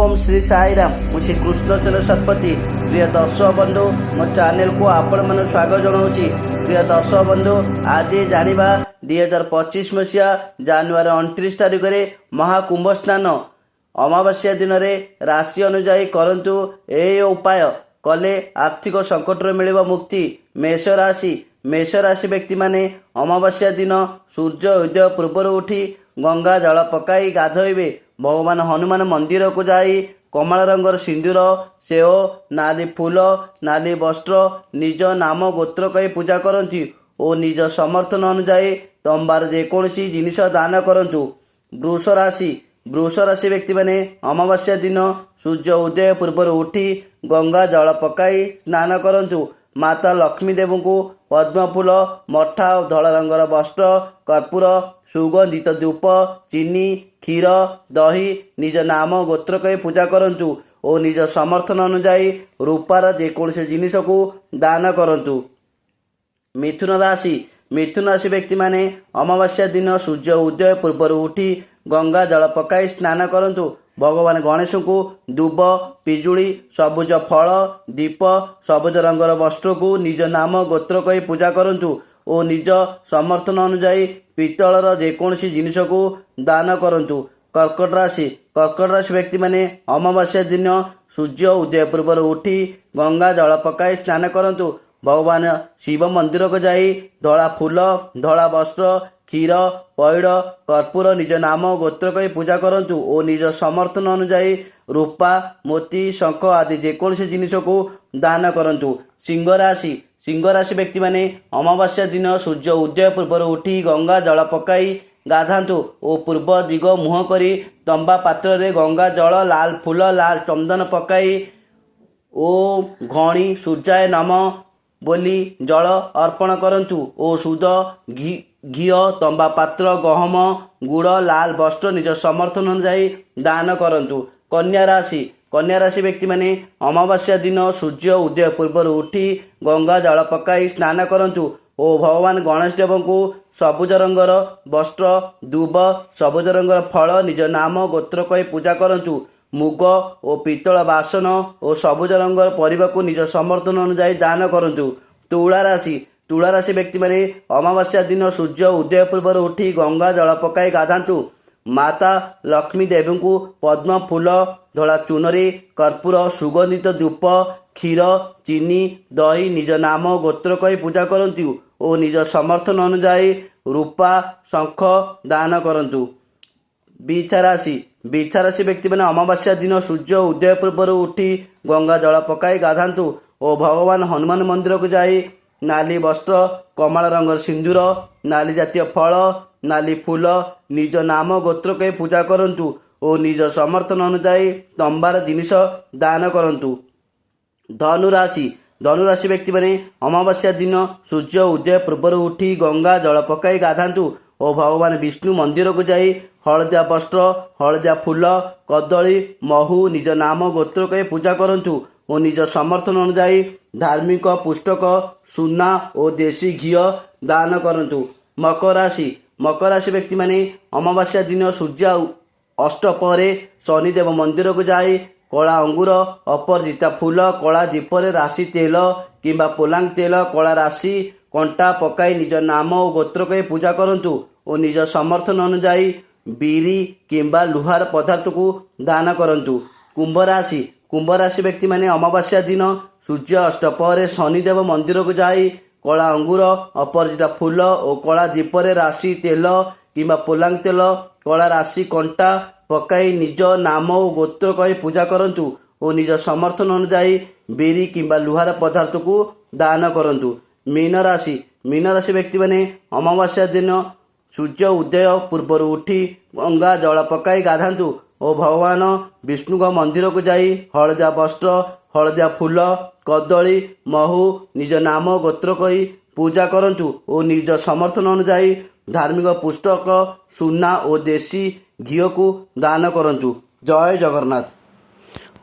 ओम श्री साईराम मुझे कृष्णचंद्र शतपथी प्रिय दर्शक बंधु मो चैनल को आपण मन स्वागत जनाऊँगी। प्रिय दर्शक बंधु आज जानिबा 2025 मसीहा जानुआरी 29 तारिख में महाकुंभ स्नान अमावास्या दिन में राशि अनुजाई करंतु ए उपाय कले आर्थिक संकट मिलिब मुक्ति। मेष राशि व्यक्ति माने अमावास्या दिन सूर्य उदय पूर्व उठी गंगा जल पकाई गाधोइबे। भगवान हनुमान मंदिर को जाई कमल रंगर सिंदूर सेओ नाली फूल नाली वस्त्र निज नाम गोत्र कही पूजा करती और निज समर्थन अनुजाई तंबार जेकोसी जिनिष दान करंतु। वृष राशि व्यक्ति माने अमावास्या दिन सूर्य उदय पूर्व उठी गंगा जल पकाई स्नान करंतु। माता लक्ष्मी देव को पद्म फूल मठा धला रंगर वस्त्र कर्पूर सुगंधित धूप चीनी क्षीर दही निज नाम गोत्र कही पूजा करंतु और निज समर्थन अनुजाई रूपार जेकोसी जिनिष को दान करंतु। मिथुन राशि व्यक्ति माने अमावास्या दिन सूर्य उदय पूर्व उठी गंगा जल पकाई स्नान करंतु। भगवान गणेश को दुब पिजुड़ी सबुज फल दीप सबुज रंगर वस्त्र को निज नाम गोत्र कही पूजा करंतु और निज समर्थन अनुजाई पितलर जेकोसी जिनिष को दान करंतु। कर्कट राशि व्यक्ति माने अमावास्या दिन सूर्य उदय पूर्व उठी गंगा जल पकाई स्नान करंतु। भगवान शिव मंदिर को जाई धला फूल धला वस्त्र क्षीर पैड़ कर्पूर निज नाम गोत्र कही पूजा करंतु और निज समर्थन अनुजाई रूपा मोती शंख आदि जेकोसी जिनिष को दान करंतु। सिंह राशि व्यक्ति माने अमावास्या दिन सूर्य उदय पूर्व उठी गंगा जल पकाई गाधांतु और पूर्व दिग मुह करी तंबा पात्र रे गंगा जल लाल फूल लाल चंदन पकाई ओ घणी सूर्याय नमः बोली जल अर्पण करंतु और शुद्ध घी तंबा पात्र गहम गुड़ लाल वस्त्र निज समर्थन अनुजाई दान करंतु। कन्या राशि व्यक्ति माने अमावास्या दिन सूर्य उदय पूर्व उठी गंगा जल पकाई स्नान करंतु और भगवान गणेश देव को सबुज रंगर वस्त्र दुब सबुज रंगर फल निज नाम गोत्र कही पूजा करंतु। मुग और पितल बासन और सबुज रंगर परिवा को निज समर्थन अनुजाई दान करंतु। तुला राशि व्यक्ति माने अमावास्या दिन सूर्य उदय पूर्व उठी गंगा जल पकाई गाधांतु। माता लक्ष्मी देवी को पद्म फूल धला चुनरी कर्पूर सुगंधित धूप क्षीर चीनी दही निज नाम गोत्र कही पूजा करंतु और निज समर्थन अनुजाई रूपा शंख दान करंतु। बिछा राशि व्यक्ति माने अमावास्या दिन सूर्य उदय पूर्व उठी गंगा जल पकाई गाधांतु और भगवान हनुमान मंदिर को जाई नाली वस्त्र कमल रंगर सिंदूर नाली जातीय फल नाली फूल निज नाम गोत्र कही पूजा करंतु और निज समर्थन अनुजाई तंबार जिनिष दान करंतु। धनुराशि व्यक्ति माने अमावास्या दिन सूर्य उदय पूर्व उठी गंगा जल पकाई गाधांतु और भगवान विष्णु मंदिर को जाई हलदिया वस्त्र हलदिया फूल कदली महू निज नाम गोत्र कही पूजा करंतु और निज समर्थन अनुजाई धार्मिक पुस्तक सुना और देशी घी दान करंतु। मकर राशि व्यक्ति माने अमावास्या दिन सूर्य अस्त परे शनिदेव मंदिर को जाई कला अंगूर अपरजिता फूल कला दीपरे राशि तेल किंबा पोलांग तेल कला राशि कंटा पकाई निज नाम और गोत्र कही पूजा करंतु और निज समर्थन अनुजाई बीरी किंबा लुहार पदार्थ को दान करंतु। कुंभ राशि व्यक्ति माने अमावास्या दिन सूर्य अस्त परे शनिदेव मंदिर को जाई कला अंगूर अपरजिता फूल और कला दीपरे राशि तेल किंबा पोलांग तेल कला राशि कंटा पकाई निज नाम और गोत्र कही पूजा करंतु और निज समर्थन अनुजाई बेरी किंबा लुहार पदार्थ को दान करंतु। मीन राशि व्यक्ति माने अमावास्या दिन सूर्य उदय पूर्व उठी गंगा जल पकाई गाधांतु और भगवान विष्णु का मंदिर को जाई हलदिया वस्त्र हलदिया फूल कदली महू निज नाम गोत्र कही पूजा करंतु और निज समर्थन अनुजाई धार्मिक पुस्तक सुना और देशी घी को दान करंतु। जय जगन्नाथ।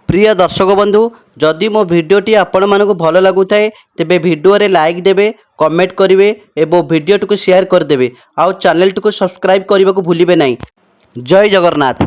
प्रिय दर्शक बंधु जदि मो भिडियोटी आपण मानक भल लगुଥାଏ तेबे भिडियो रे लाइक देबे कमेंट करिवे एवं भिडियोटी को शेयर कर देबे आउ चैनल टी को सब्सक्राइब करने को भूलिबे नहीं। जय जगन्नाथ।